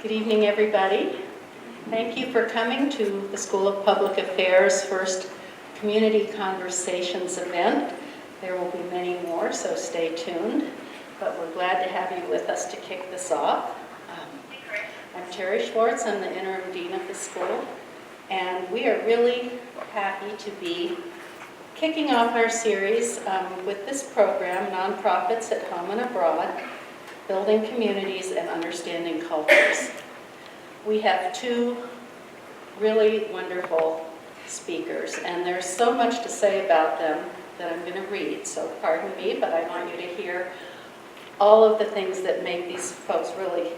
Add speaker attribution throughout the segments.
Speaker 1: Good evening, everybody. Thank you for coming to the School of Public Affairs' first Community Conversations event. There will be many more, so stay tuned. But we're glad to have you with us to kick this off. I'm Terry Schwartz. I'm the interim dean of the school. And we are really happy to be kicking off our series with this program, Nonprofits at Home and Abroad, Building Communities and Understanding Cultures. We have two really wonderful speakers, and there's so much to say about them that I'm going to read, so pardon me, but I want you to hear all of the things that make these folks really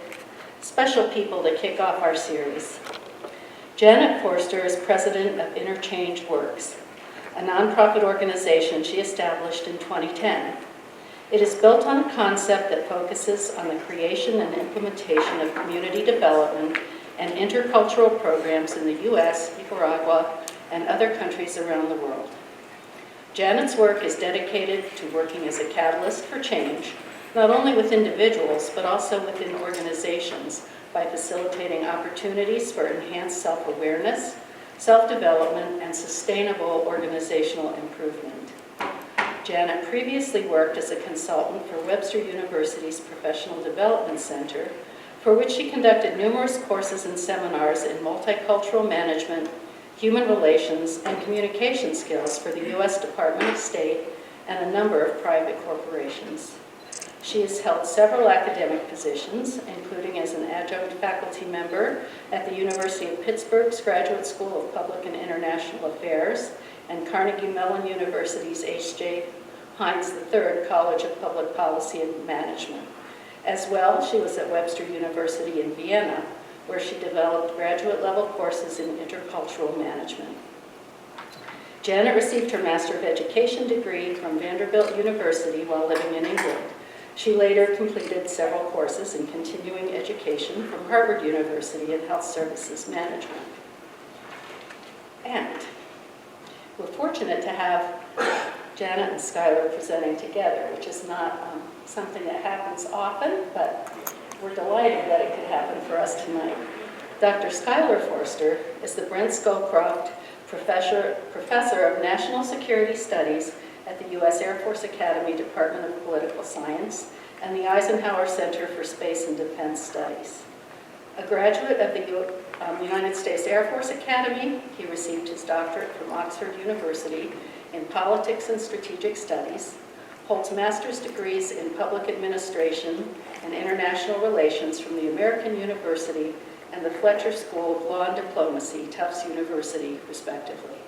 Speaker 1: special people to kick off our series. Janet Forster is president of Interchange Works, a nonprofit organization she established in 2010. It is built on a concept that focuses on the creation and implementation of community development and intercultural programs in the U.S., Nicaragua, and other countries around the world. Janet's work is dedicated to working as a catalyst for change, not only with individuals, but also within organizations by facilitating opportunities for enhanced self-awareness, self-development, and sustainable organizational improvement. Janet previously worked as a consultant for Webster University's Professional Development Center, for which she conducted numerous courses and seminars in multicultural management, human relations, and communication skills for the U.S. Department of State and a number of private corporations. She has held several academic positions, including as an adjunct faculty member at the University of Pittsburgh's Graduate School of Public and International Affairs and Carnegie Mellon University's H.J. Heinz III College of Public Policy and Management. As well, she was at Webster University in Vienna, where she developed graduate-level courses in intercultural management. Janet received her Master of Education degree from Vanderbilt University while living in England. She later completed several courses in continuing education from Harvard University in Health Services Management. And we're fortunate to have Janet and Skylar presenting together, which is not something that happens often, but we're delighted that it could happen for us tonight. Dr. Skylar Forster is the Brent Scowcroft Professor of National Security Studies at the U.S. Air Force Academy Department of Political Science and the Eisenhower Center for Space and Defense Studies. A graduate of the United States Air Force Academy, he received his doctorate from Oxford University in Politics and Strategic Studies, holds master's degrees in Public Administration and International Relations from the American University and the Fletcher School of Law and Diplomacy, Tufts University, respectively.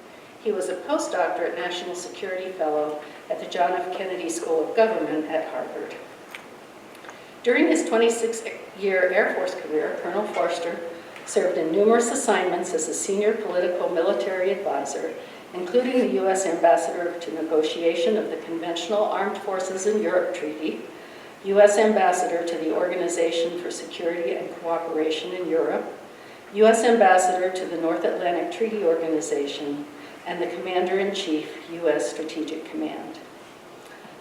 Speaker 1: He was a postdoctorate National Security Fellow at the John F. Kennedy School of Government at Harvard. During his 26-year Air Force career, Colonel Forster served in numerous assignments as a senior political military advisor, including the U.S. Ambassador to Negotiation of the Conventional Armed Forces in Europe Treaty, U.S. Ambassador to the Organization for Security and Cooperation in Europe, U.S. Ambassador to the North Atlantic Treaty Organization, and the Commander-in-Chief, U.S. Strategic Command.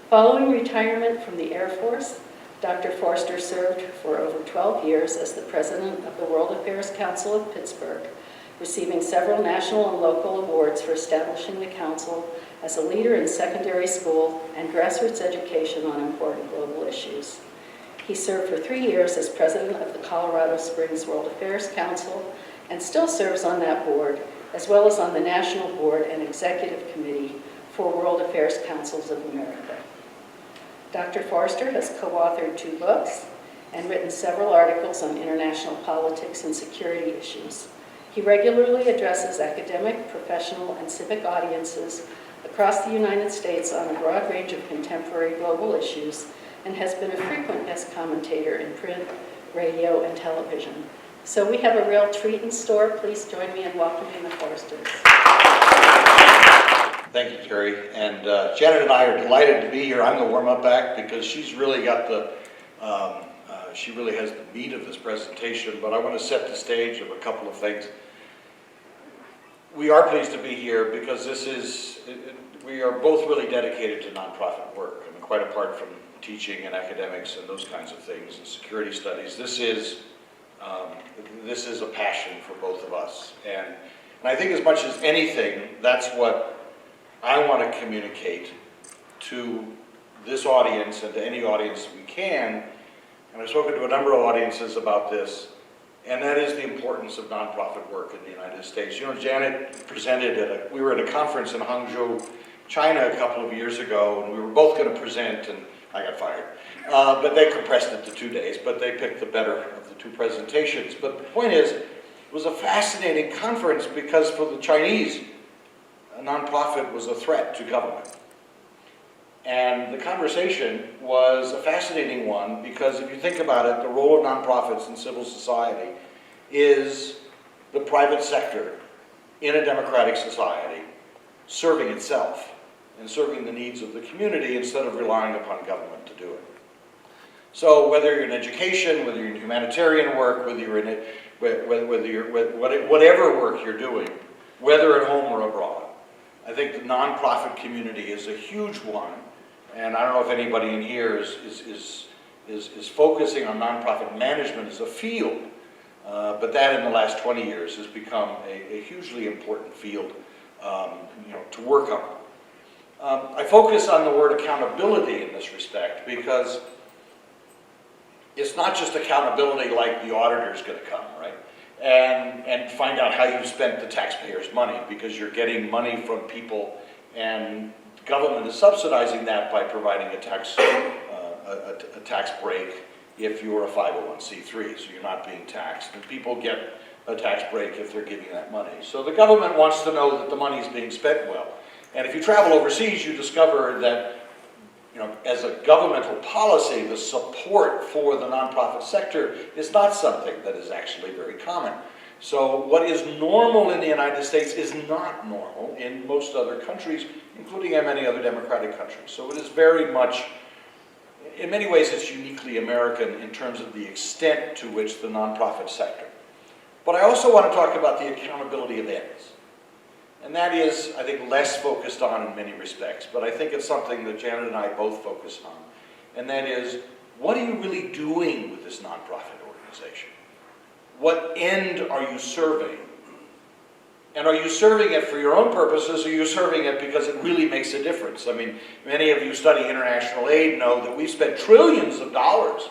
Speaker 1: Following retirement from the Air Force, Dr. Forster served for over 12 years as the president of the World Affairs Council of Pittsburgh, receiving several national and local awards for establishing the council as a leader in secondary school and grassroots education on important global issues. He served for 3 years as president of the Colorado Springs World Affairs Council and still serves on that board, as well as on the National Board and Executive Committee for World Affairs Councils of America. Dr. Forster has co-authored 2 books and written several articles on international politics and security issues. He regularly addresses academic, professional, and civic audiences across the United States on a broad range of contemporary global issues and has been a frequent guest commentator in print, radio, and television. So we have a real treat in store. Please join me in welcoming the Forsters.
Speaker 2: Thank you, Terry. And Janet and I are delighted to be here. I'm the warm-up act because she's really got the, she really has the meat of this presentation, but I want to set the stage of a couple of things. We are pleased to be here because we are both really dedicated to nonprofit work. I mean, quite apart from teaching and academics and those kinds of things and security studies, this is This is a passion for both of us. And I think as much as anything, that's what I want to communicate to this audience and to any audience we can. And I've spoken to a number of audiences about this, and that is the importance of nonprofit work in the United States. You know, Janet presented we were at a conference in Hangzhou, China a couple of years ago, and we were both going to present, and I got fired. But they compressed it to 2 days, but they picked the better of the two presentations. But the point is, it was a fascinating conference because for the Chinese, a nonprofit was a threat to government. And the conversation was a fascinating one because if you think about it, the role of nonprofits in civil society is the private sector in a democratic society serving itself and serving the needs of the community instead of relying upon government to do it. So whether you're in education, whether you're in humanitarian work, whether you're in whatever work you're doing, whether at home or abroad, I think the nonprofit community is a huge one. And I don't know if anybody in here is focusing on nonprofit management as a field, but that in the last 20 years has become a hugely important field to work on. I focus on the word accountability in this respect because it's not just accountability like the auditor's going to come, right? And find out how you spent the taxpayers' money because you're getting money from people and the government is subsidizing that by providing a tax break if you're a 501c3, so you're not being taxed. And people get a tax break if they're giving that money. So the government wants to know that the money is being spent well. And if you travel overseas, you discover that, as a governmental policy, the support for the nonprofit sector is not something that is actually very common. So what is normal in the United States is not normal in most other countries, including in many other democratic countries. So it is very much, in many ways, it's uniquely American in terms of the extent to which the nonprofit sector. But I also want to talk about the accountability of ends. And that is, I think, less focused on in many respects, but I think it's something that Janet and I both focus on. And that is, what are you really doing with this nonprofit organization? What end are you serving? And are you serving it for your own purposes, or are you serving it because it really makes a difference? I mean, many of you study international aid know that we've spent trillions of dollars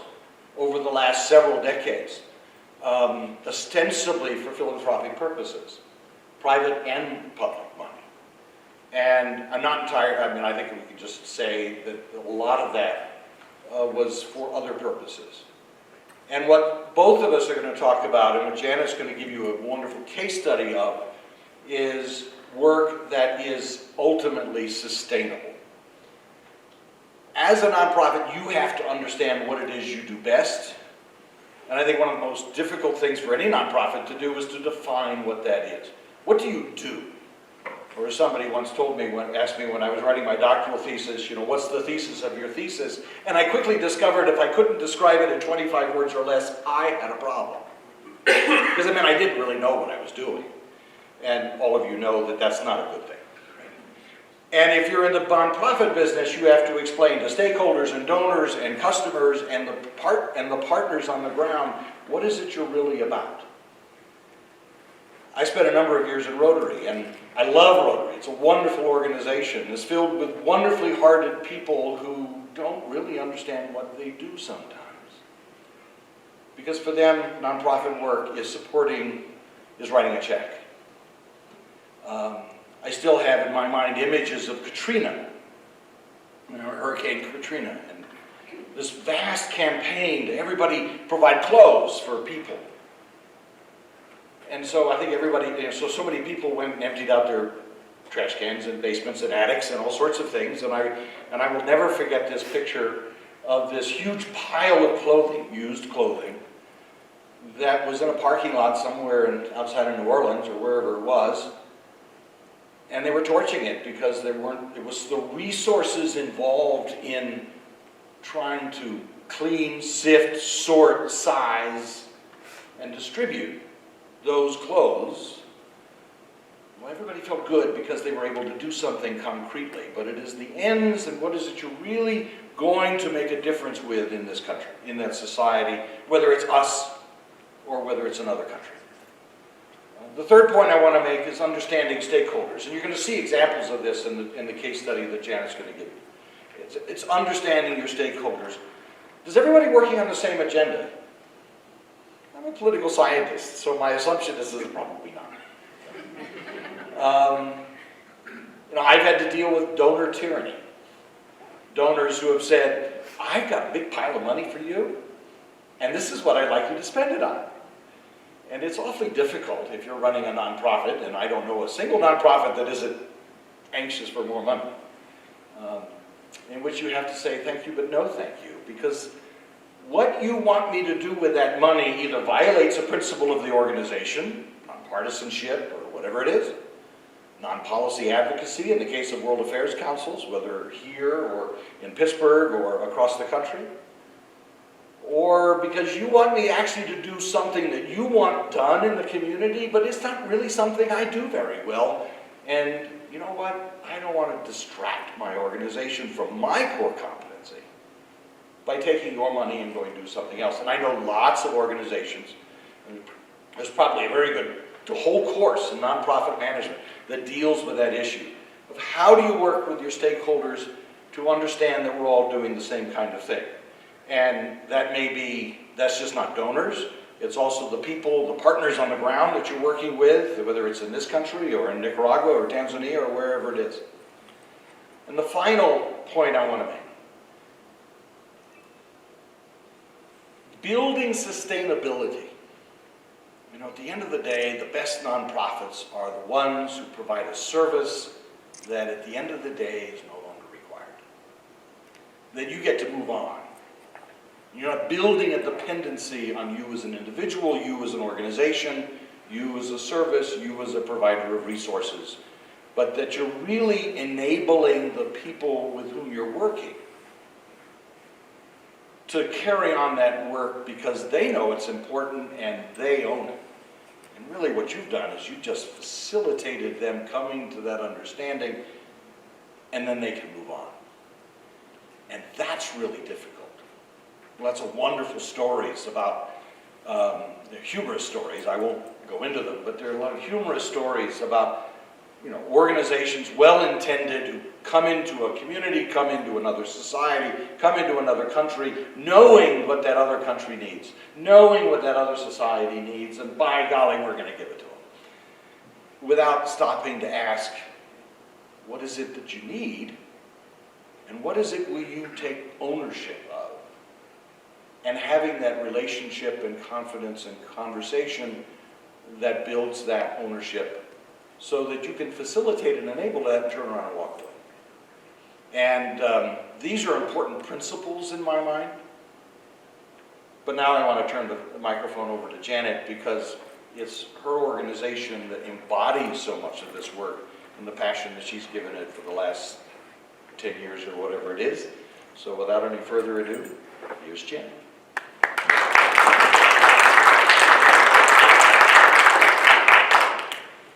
Speaker 2: over the last several decades, ostensibly for philanthropic purposes, private and public money. And I'm not entirely, I think we can just say that a lot of that was for other purposes. And what both of us are going to talk about, and what Janet's going to give you a wonderful case study of, is work that is ultimately sustainable. As a nonprofit, you have to understand what it is you do best. And I think one of the most difficult things for any nonprofit to do is to define what that is. What do you do? Or as somebody once asked me when I was writing my doctoral thesis, what's the thesis of your thesis? And I quickly discovered if I couldn't describe it in 25 words or less, I had a problem. Because I didn't really know what I was doing. And all of you know that that's not a good thing. Right? And if you're in the nonprofit business, you have to explain to stakeholders and donors and customers and the partners on the ground, what is it you're really about? I spent a number of years in Rotary, and I love Rotary. It's a wonderful organization. It's filled with wonderfully hearted people who don't really understand what they do sometimes. Because for them, nonprofit work is writing a check. I still have in my mind images of Katrina, Hurricane Katrina, and this vast campaign to everybody provide clothes for people. And so I think everybody, so many people went and emptied out their trash cans and basements and attics and all sorts of things. And I will never forget this picture of this huge pile of clothing, used clothing, that was in a parking lot somewhere outside of New Orleans or wherever it was. And they were torching it because it was the resources involved in trying to clean, sift, sort, size, and distribute those clothes. Well, everybody felt good because they were able to do something concretely, but it is the ends and what is it you're really going to make a difference with in this country, in that society, whether it's us or whether it's another country. The third point I want to make is understanding stakeholders, and you're going to see examples of this in the case study that Janet's going to give you. It's understanding your stakeholders. Is everybody working on the same agenda? I'm a political scientist, so my assumption is probably not. I've had to deal with donor tyranny. Donors who have said, I've got a big pile of money for you, and this is what I'd like you to spend it on. And it's awfully difficult if you're running a nonprofit, and I don't know a single nonprofit that isn't anxious for more money, in which you have to say thank you, but no thank you, because what you want me to do with that money either violates a principle of the organization, nonpartisanship, or whatever it is, non-policy advocacy in the case of World Affairs Councils, whether here or in Pittsburgh or across the country, or because you want me actually to do something that you want done in the community, but it's not really something I do very well. And you know what? I don't want to distract my organization from my core competency by taking your money and going to do something else. And I know lots of organizations, and there's probably a very good whole course in nonprofit management that deals with that issue of how do you work with your stakeholders to understand that we're all doing the same kind of thing. And that may be, that's just not donors, it's also the people, the partners on the ground that you're working with, whether it's in this country or in Nicaragua or Tanzania or wherever it is. And the final point I want to make, building sustainability. At the end of the day, the best nonprofits are the ones who provide a service that at the end of the day is no longer required. That you get to move on. You're not building a dependency on you as an individual, you as an organization, you as a service, you as a provider of resources, but that you're really enabling the people with whom you're working to carry on that work because they know it's important and they own it. And really what you've done is you've just facilitated them coming to that understanding, and then they can move on. And that's really difficult. Lots of wonderful stories about, they're humorous stories, I won't go into them, but there are a lot of humorous stories about organizations well-intended who come into a community, come into another society, come into another country, knowing what that other country needs, knowing what that other society needs, and by golly, we're going to give it to them. Without stopping to ask, what is it that you need, and what is it will you take ownership of? And having that relationship and confidence and conversation that builds that ownership so that you can facilitate and enable that and turn around and walk away. And these are important principles in my mind. But now I want to turn the microphone over to Janet because it's her organization that embodies so much of this work and the passion that she's given it for the last 10 years or whatever it is. So without any further ado, here's Janet.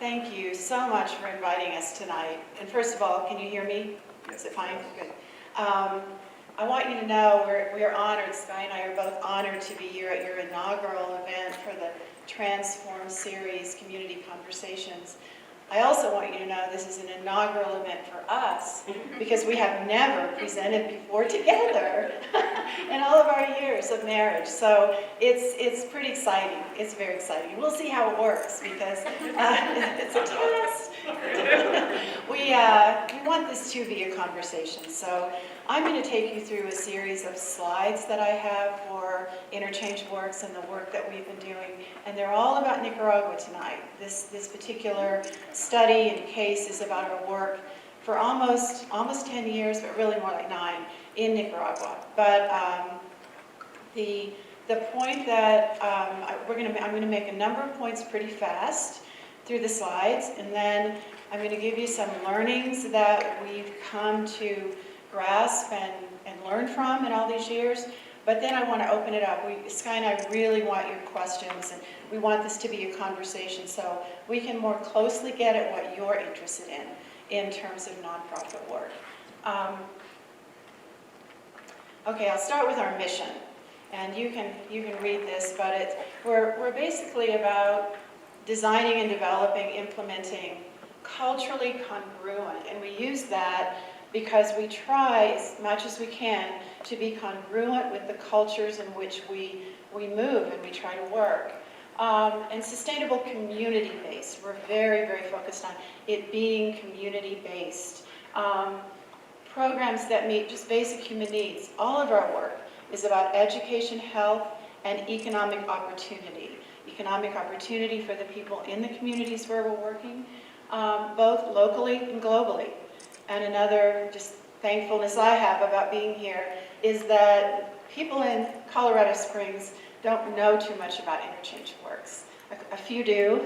Speaker 3: Thank you so much for inviting us tonight. And first of all, can you hear me? Is it fine? Good. I want you to know we are honored, Sky and I are both honored to be here at your inaugural event for the Transform Series Community Conversations. I also want you to know this is an inaugural event for us because we have never presented before together in all of our years of marriage. So it's pretty exciting. It's very exciting. We'll see how it works because it's a test. We want this to be a conversation. So I'm going to take you through a series of slides that I have for Interchange Works and the work that we've been doing. And they're all about Nicaragua tonight. This particular study and case is about our work for almost 10 years, but really more like 9 in Nicaragua. But the point that I'm going to make a number of points pretty fast through the slides, and then I'm going to give you some learnings that we've come to grasp and learn from in all these years. But then I want to open it up. Sky and I really want your questions, and we want this to be a conversation so we can more closely get at what you're interested in terms of nonprofit work. Okay, I'll start with our mission. and you can read this, but we're basically about designing and developing, implementing culturally congruent, and we use that because we try as much as we can to be congruent with the cultures in which we move and we try to work. And sustainable community-based. We're very, very focused on it being community-based. Programs that meet just basic human needs. All of our work is about education, health, and economic opportunity. Economic opportunity for the people in the communities where we're working, both locally and globally. And another just thankfulness I have about being here is that people in Colorado Springs don't know too much about Interchange Works. A few do,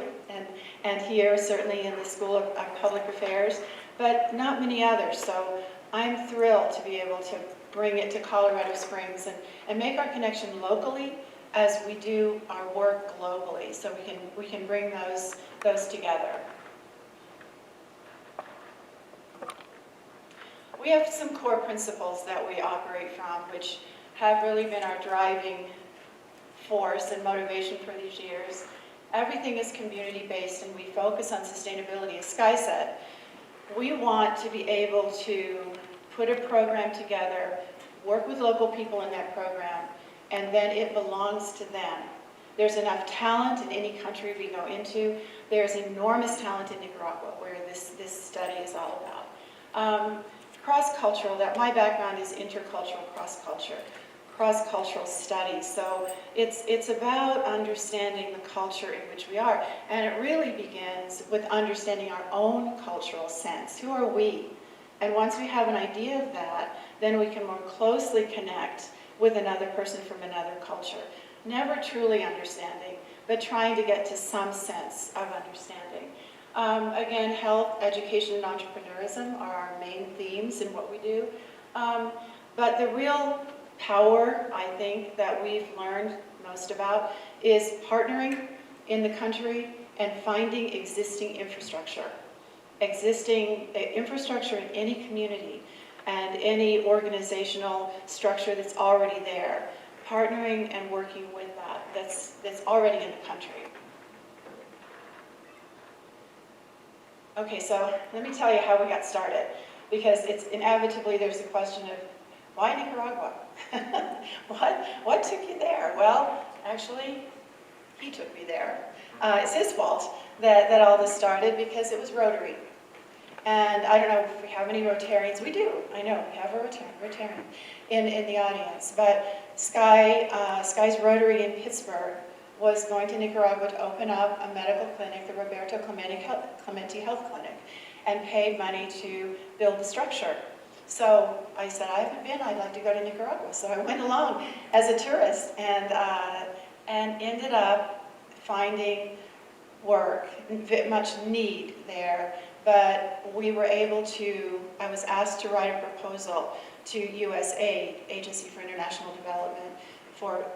Speaker 3: and here certainly in the School of Public Affairs, but not many others. So I'm thrilled to be able to bring it to Colorado Springs and make our connection locally as we do our work globally, so we can bring those together. We have some core principles that we operate from, which have really been our driving force and motivation for these years. Everything is community-based, and we focus on sustainability. As Sky said, we want to be able to put a program together, work with local people in that program, and then it belongs to them. There's enough talent in any country we go into. There's enormous talent in Nicaragua, where this study is all about. Cross-cultural, that my background is intercultural cross-cultural studies. So it's about understanding the culture in which we are. And it really begins with understanding our own cultural sense. Who are we? And once we have an idea of that, then we can more closely connect with another person from another culture. Never truly understanding, but trying to get to some sense of understanding. Again, health, education, and entrepreneurism are our main themes in what we do. But the real power, I think, that we've learned most about is partnering in the country and finding existing infrastructure. Existing infrastructure in any community and any organizational structure that's already there. Partnering and working with that's already in the country. Okay, so let me tell you how we got started, because it's inevitably there's a question of why Nicaragua? What took you there? Well, actually, he took me there. It's his fault that all this started, because it was Rotary. And I don't know if we have any Rotarians. We do. I know we have a Rotarian in the audience. But Sky's Rotary in Pittsburgh was going to Nicaragua to open up a medical clinic, the Roberto Clemente Health Clinic, and paid money to build the structure. So I said, I haven't been, I'd like to go to Nicaragua. So I went along as a tourist and ended up finding work, much need there. But we were able to, I was asked to write a proposal to USAID, Agency for International Development,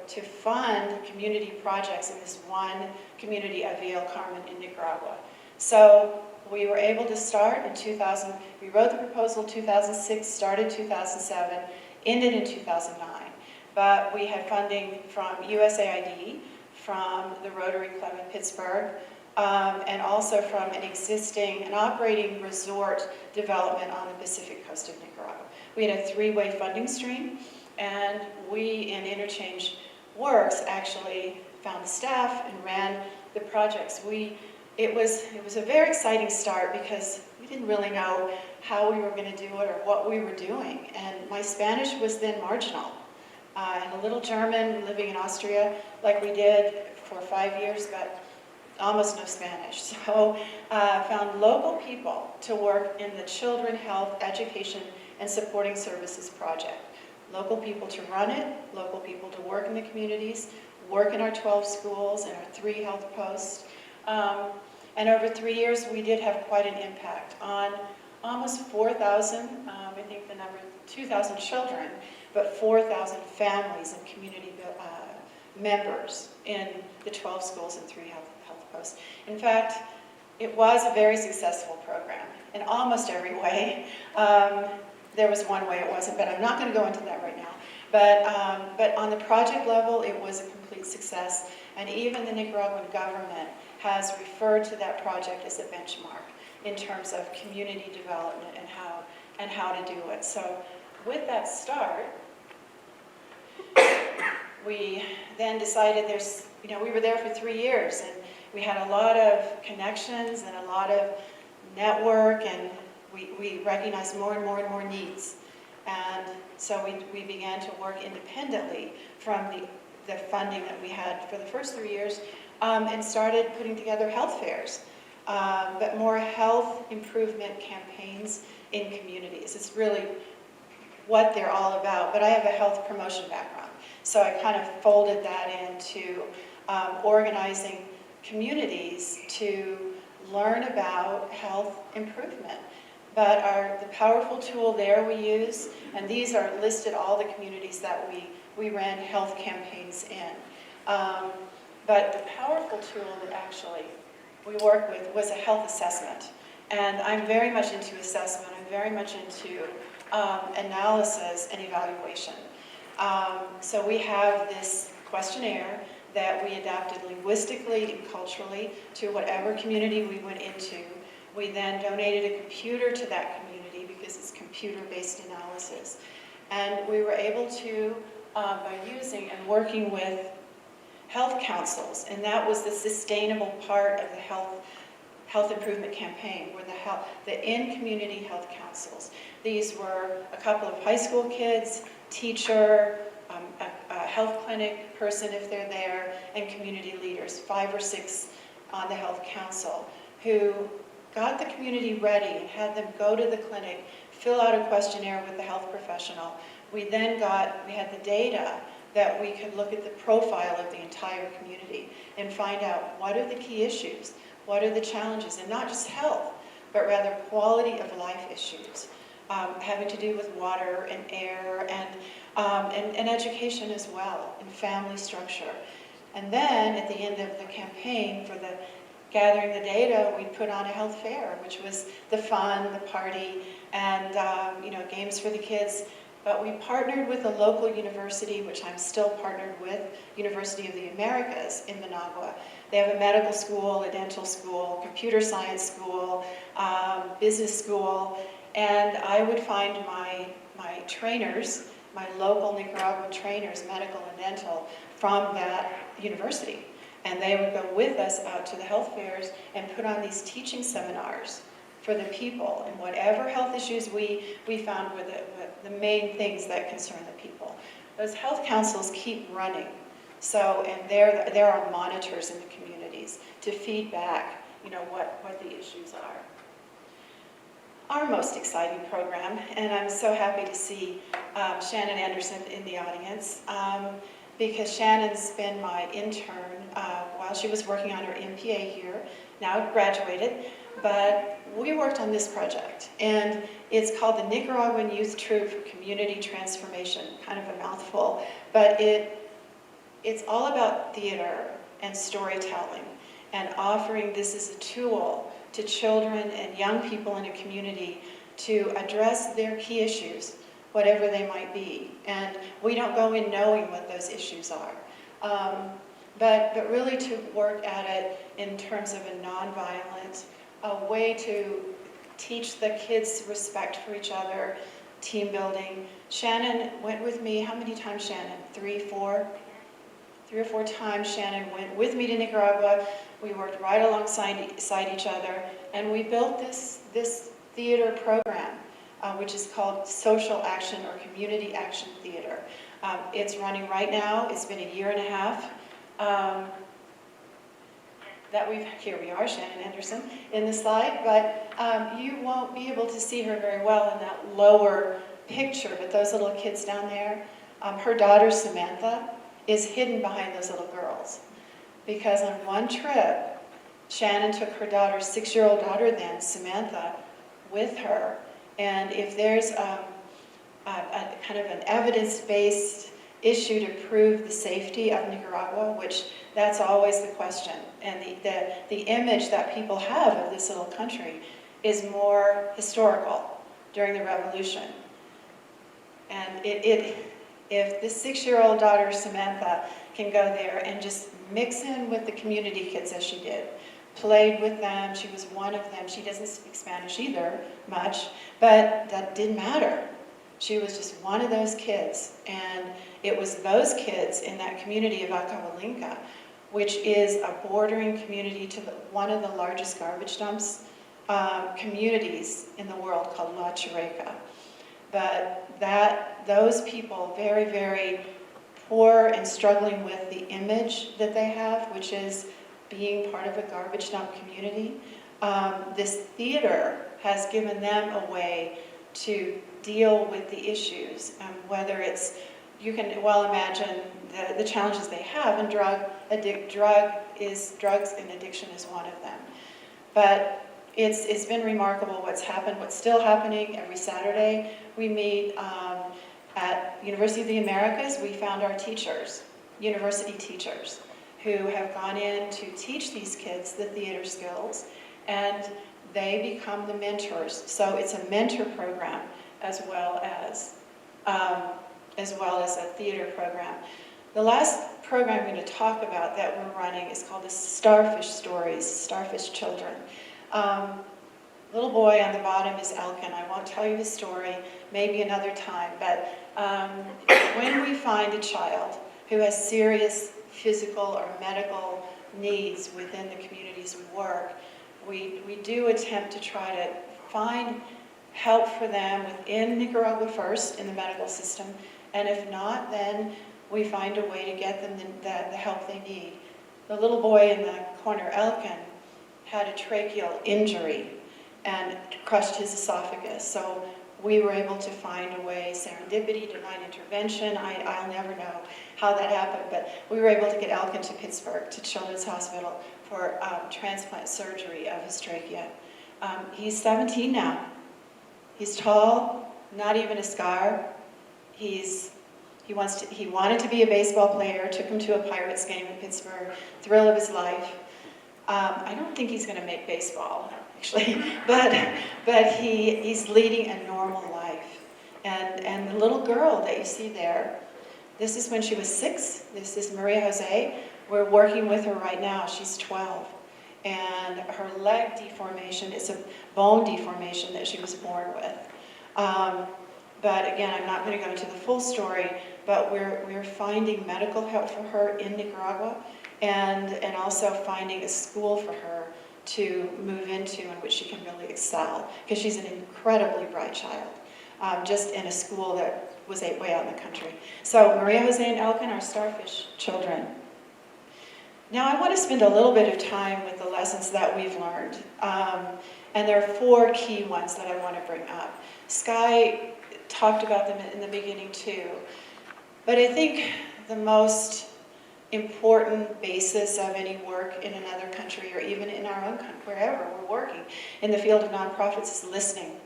Speaker 3: to fund community projects in this one community of El Carmen in Nicaragua. So we were able to start in 2000, we wrote the proposal in 2006, started 2007, ended in 2009. But we had funding from USAID, from the Rotary Club in Pittsburgh, and also from an operating resort development on the Pacific coast of Nicaragua. We had a three-way funding stream, and we in Interchange Works actually found the staff and ran the projects. It was a very exciting start, because we didn't really know how we were going to do it or what we were doing. And my Spanish was then marginal. And a little German, living in Austria like we did for 5 years, but almost no Spanish. So found local people to work in the Children Health Education and Supporting Services project. Local people to run it, local people to work in the communities, work in our 12 schools and our 3 health posts. And over 3 years, we did have quite an impact on almost 4,000, I think the number, 2,000 children, but 4,000 families and community members in the 12 schools and 3 health posts. In fact, it was a very successful program in almost every way. There was one way it wasn't, but I'm not going to go into that right now. But on the project level, it was a complete success, and even the Nicaraguan government has referred to that project as a benchmark in terms of community development and how to do it. So with that start, we then decided we were there for 3 years, and we had a lot of connections and a lot of network, and we recognized more and more and more needs. And so we began to work independently from the funding that we had for the first 3 years, and started putting together health fairs, but more health improvement campaigns in communities. It's really what they're all about, but I have a health promotion background, so I kind of folded that into organizing communities to learn about health improvement. But the powerful tool there we use, and these are listed all the communities that we ran health campaigns in. But the powerful tool that actually we work with was a health assessment. And I'm very much into assessment. I'm very much into analysis and evaluation. So we have this questionnaire that we adapted linguistically and culturally to whatever community we went into. We then donated a computer to that community because it's computer-based analysis. And we were able to, by using and working with health councils, and that was the sustainable part of the health improvement campaign, were the in-community health councils. These were a couple of high school kids, teacher, a health clinic person if they're there, and community leaders, 5 or 6 on the health council, who got the community ready and had them go to the clinic, fill out a questionnaire with the health professional. We had the data that we could look at the profile of the entire community and find out what are the key issues, what are the challenges, and not just health, but rather quality of life issues, having to do with water and air and education as well, and family structure. And then at the end of the campaign, for the gathering the data, we put on a health fair, which was the fun, the party, and games for the kids. But we partnered with a local university, which I'm still partnered with, University of the Americas in Managua. They have a medical school, a dental school, computer science school, business school, and I would find my trainers, my local Nicaraguan trainers, medical and dental, from that university. And they would go with us out to the health fairs and put on these teaching seminars for the people, and whatever health issues we found were the main things that concern the people. Those health councils keep running. So, and there are monitors in the communities to feed back, what the issues are. Our most exciting program, and I'm so happy to see Shannon Anderson in the audience, because Shannon's been my intern while she was working on her MPA here, now graduated, but we worked on this project, and it's called the Nicaraguan Youth Troupe for Community Transformation, kind of a mouthful, but it's all about theater and storytelling, and offering this as a tool to children and young people in a community to address their key issues, whatever they might be. And we don't go in knowing what those issues are. But really to work at it in terms of a nonviolent, a way to teach the kids respect for each other, team building. Shannon went with me, how many times, Shannon? 3 or 4 times Shannon went with me to Nicaragua. We worked right alongside each other, and we built this theater program, which is called Social Action or Community Action Theater. It's running right now. It's been 1.5 years. Here we are, Shannon Anderson, in the slide, but you won't be able to see her very well in that lower picture, but those little kids down there, her daughter Samantha is hidden behind those little girls. Because on one trip, Shannon took her daughter, 6-year-old daughter then, Samantha, with her. And if there's a kind of an evidence-based issue to prove the safety of Nicaragua, which that's always the question. And the image that people have of this little country is more historical during the revolution. And it if this 6-year-old daughter, Samantha, can go there and just mix in with the community kids as she did, played with them, she was one of them. She doesn't speak Spanish either much, but that didn't matter. She was just one of those kids, and it was those kids in that community of Acahualinca, which is a bordering community to one of the largest garbage dumps communities in the world, called La Chureca. But those people, very, very poor and struggling with the image that they have, which is being part of a garbage dump community, this theater has given them a way to deal with the issues, whether it's, you can well imagine the challenges they have, and drugs and addiction is one of them. But it's been remarkable what's happened, what's still happening. Every Saturday we meet at University of the Americas. We found our teachers, university teachers, who have gone in to teach these kids the theater skills, and they become the mentors. So it's a mentor program as well as a theater program. The last program I'm going to talk about that we're running is called the Starfish Stories, Starfish Children. Little boy on the bottom is Elkin. I won't tell you his story, maybe another time, but when we find a child who has serious physical or medical needs within the communities we work, we do attempt to try to find help for them within Nicaragua first in the medical system, and if not, then we find a way to get them the help they need. The little boy in the corner, Elkin, had a tracheal injury and crushed his esophagus. So we were able to find a way, serendipity, divine intervention. I'll never know how that happened, but we were able to get Elkin to Pittsburgh, to Children's Hospital, for transplant surgery of his trachea. He's 17 now. He's tall, not even a scar. He wanted to be a baseball player, took him to a Pirates game in Pittsburgh, thrill of his life. I don't think he's going to make baseball, actually, but he's leading a normal life. And the little girl that you see there, this is when she was 6. This is Maria Jose. We're working with her right now. She's 12. And her leg deformation is a bone deformation that she was born with. But again, I'm not going to go into the full story, but we're finding medical help for her in Nicaragua, and also finding a school for her to move into in which she can really excel, because she's an incredibly bright child, just in a school that was way out in the country. So Maria Jose and Elkin are Starfish Children. Now I want to spend a little bit of time with the lessons that we've learned, and there are 4 key ones that I want to bring up. Sky talked about them in the beginning too, but I think the most important basis of any work in another country, or even in our own country, wherever we're working in the field of nonprofits, is listening.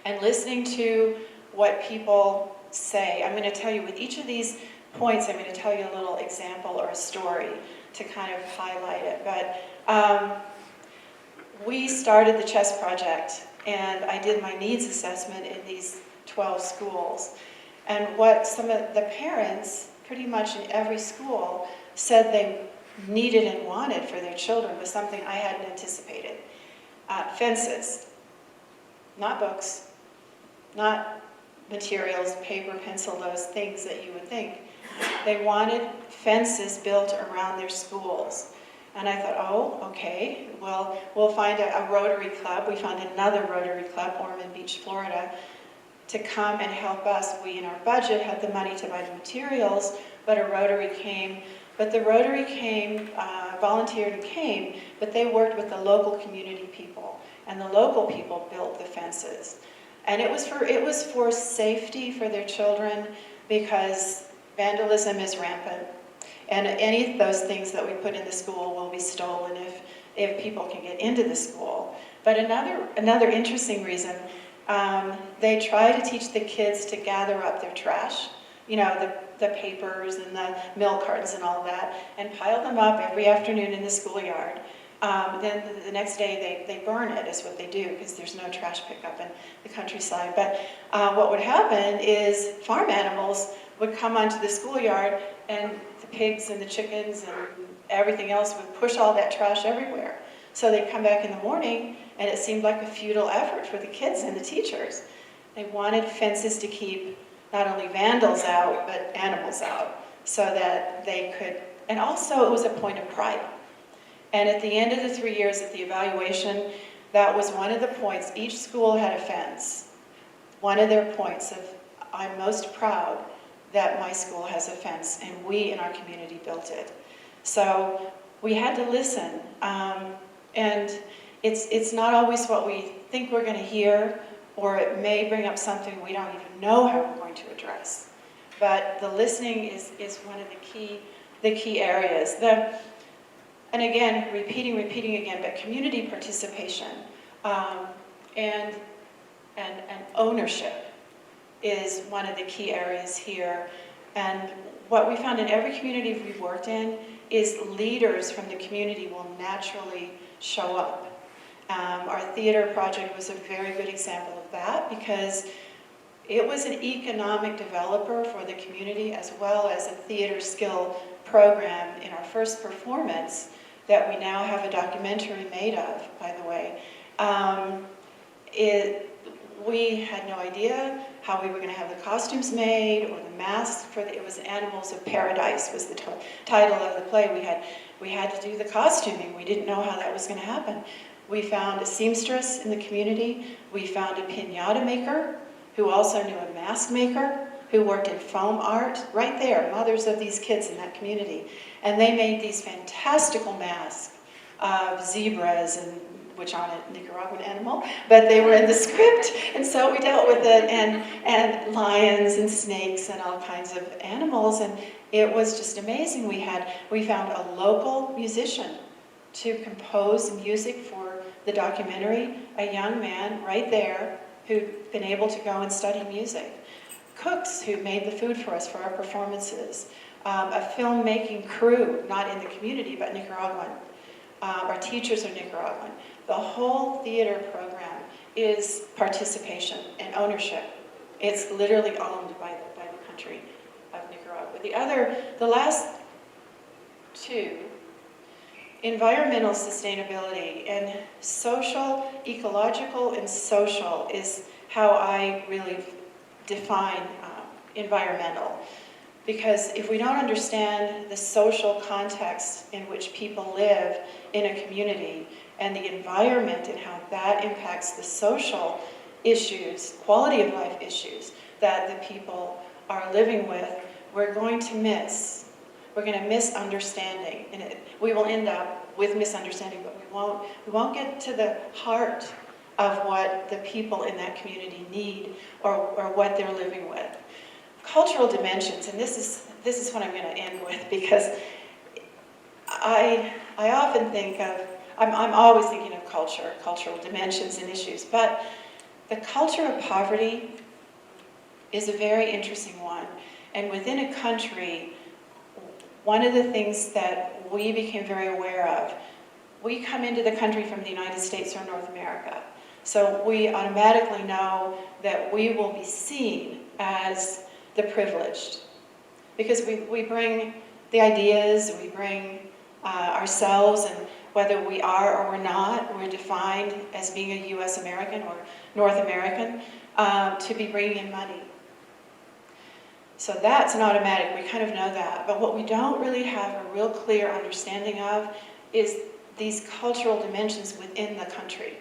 Speaker 3: And listening to what people say. I'm going to tell you, with each of these points, I'm going to tell you a little example or a story to kind of highlight it. But we started the Chess Project, and I did my needs assessment in these 12 schools. And what some of the parents, pretty much in every school, said they needed and wanted for their children was something I hadn't anticipated. Fences, not books, not materials, paper, pencil, those things that you would think. They wanted fences built around their schools. And I thought, oh, okay, well, we'll find a Rotary Club. We found another Rotary Club, Ormond Beach, Florida, to come and help us. We, in our budget, had the money to buy the materials, but a Rotary came. But the Rotary came, volunteered and came, but they worked with the local community people. And the local people built the fences. And it was for safety for their children, because vandalism is rampant. And any of those things that we put in the school will be stolen if people can get into the school. But another interesting reason, they try to teach the kids to gather up their trash, you know, the papers and the milk cartons and all that, and pile them up every afternoon in the schoolyard. Then the next day they burn it, is what they do, because there's no trash pickup in the countryside. But what would happen is farm animals would come onto the schoolyard, and the pigs and the chickens and everything else would push all that trash everywhere. So they'd come back in the morning, and it seemed like a futile effort for the kids and the teachers. They wanted fences to keep not only vandals out, but animals out, so that they could, and also it was a point of pride. And at the end of the 3 years of the evaluation, that was one of the points. Each school had a fence. One of their points of, I'm most proud that my school has a fence, and we in our community built it. So we had to listen, and it's not always what we think we're going to hear, or it may bring up something we don't even know how we're going to address. But the listening is one of the key areas. And again, repeating again, but community participation and ownership is one of the key areas here. And what we found in every community we've worked in is leaders from the community will naturally show up. Our theater project was a very good example of that, because it was an economic developer for the community, as well as a theater skill program in our first performance that we now have a documentary made of, by the way. We had no idea how we were going to have the costumes made or the masks for it was Animals of Paradise was the title of the play. We had to do the costuming. We didn't know how that was going to happen. We found a seamstress in the community. We found a piñata maker who also knew a mask maker who worked in foam art, right there, mothers of these kids in that community. And they made these fantastical masks of zebras, which aren't a Nicaraguan animal, but they were in the script, and so we dealt with it, and lions and snakes and all kinds of animals, and it was just amazing. We found a local musician to compose music for the documentary, a young man right there who'd been able to go and study music. Cooks who made the food for us for our performances. A filmmaking crew, not in the community, but Nicaraguan. Our teachers are Nicaraguan. The whole theater program is participation and ownership. It's literally owned by the country of Nicaragua. The last two, environmental sustainability and social, ecological and social is how I really define environmental. Because if we don't understand the social context in which people live in a community and the environment and how that impacts the social issues, quality of life issues that the people are living with, we're going to miss understanding. And we will end up with misunderstanding, but we won't get to the heart of what the people in that community need or what they're living with. Cultural dimensions, and this is what I'm going to end with, because I often think of, I'm always thinking of cultural dimensions and issues, but the culture of poverty is a very interesting one. And within a country, one of the things that we became very aware of, we come into the country from the United States or North America. So we automatically know that we will be seen as the privileged, because we bring the ideas, we bring ourselves, and whether we are or we're not, we're defined as being a U.S. American or North American, to be bringing in money. So that's an automatic, we kind of know that. But what we don't really have a real clear understanding of is these cultural dimensions within the country.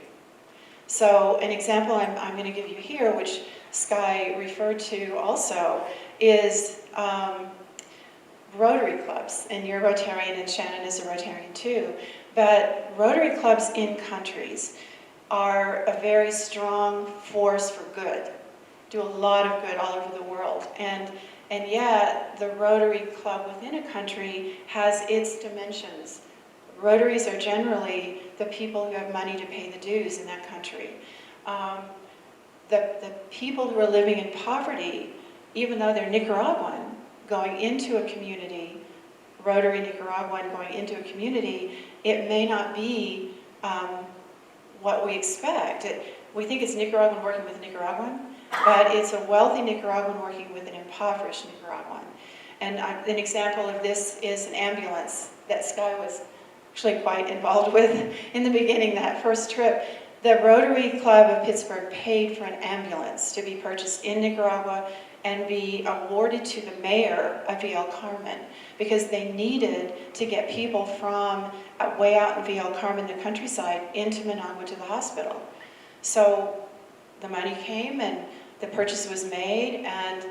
Speaker 3: So an example I'm going to give you here, which Sky referred to also, is Rotary clubs. And you're a Rotarian, and Shannon is a Rotarian too. But Rotary clubs in countries are a very strong force for good, do a lot of good all over the world. And yet, the Rotary club within a country has its dimensions. Rotaries are generally the people who have money to pay the dues in that country. The people who are living in poverty, even though they're Nicaraguan, going into a community, Rotary Nicaraguan going into a community it may not be what we expect. We think it's Nicaraguan working with Nicaraguan, but it's a wealthy Nicaraguan working with an impoverished Nicaraguan. And an example of this is an ambulance that Sky was actually quite involved with in the beginning, that first trip. The Rotary Club of Pittsburgh paid for an ambulance to be purchased in Nicaragua and be awarded to the mayor of Villa del Carmen, because they needed to get people from way out in Villa del Carmen, the countryside, into Managua to the hospital. So the money came and the purchase was made, and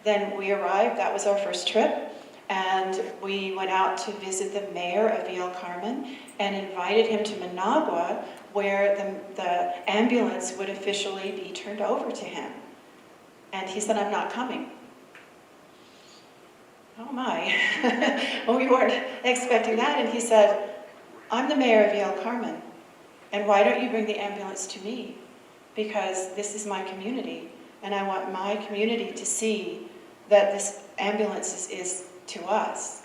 Speaker 3: then we arrived. That was our first trip, and we went out to visit the mayor of Villa del Carmen and invited him to Managua, where the ambulance would officially be turned over to him. And he said, "I'm not coming." Oh my. Well, we weren't expecting that. And he said, "I'm the mayor of Villa del Carmen, and why don't you bring the ambulance to me? Because this is my community, and I want my community to see that this ambulance is to us."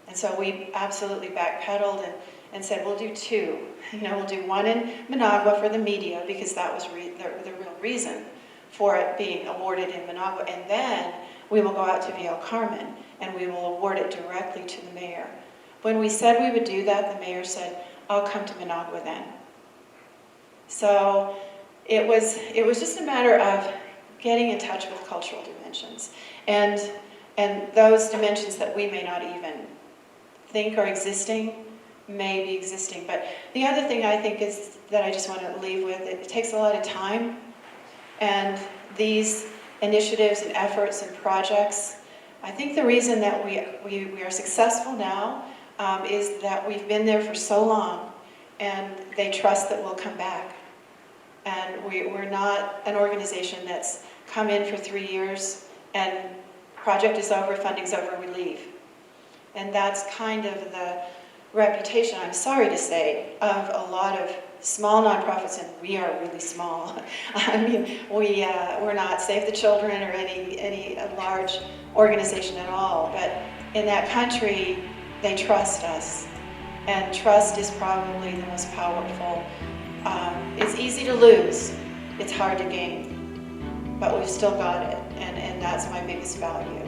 Speaker 3: And so we absolutely backpedaled and said, "We'll do two. We'll do one in Managua for the media, because that was the real reason for it being awarded in Managua. And then we will go out to Villa del Carmen, and we will award it directly to the mayor." When we said we would do that, the mayor said, "I'll come to Managua then." So it was just a matter of getting in touch with cultural dimensions, and those dimensions that we may not even think are existing may be existing. But the other thing I think is that I just want to leave with, it takes a lot of time, and these initiatives and efforts and projects, I think the reason that we are successful now is that we've been there for so long, and they trust that we'll come back. And we're not an organization that's come in for 3 years and project is over, funding's over, we leave. And that's kind of the reputation, I'm sorry to say, of a lot of small nonprofits, and we are really small. I mean, we're not Save the Children or any large organization at all, but in that country, they trust us, and trust is probably the most powerful. It's easy to lose, it's hard to gain, but we've still got it, and that's my biggest value.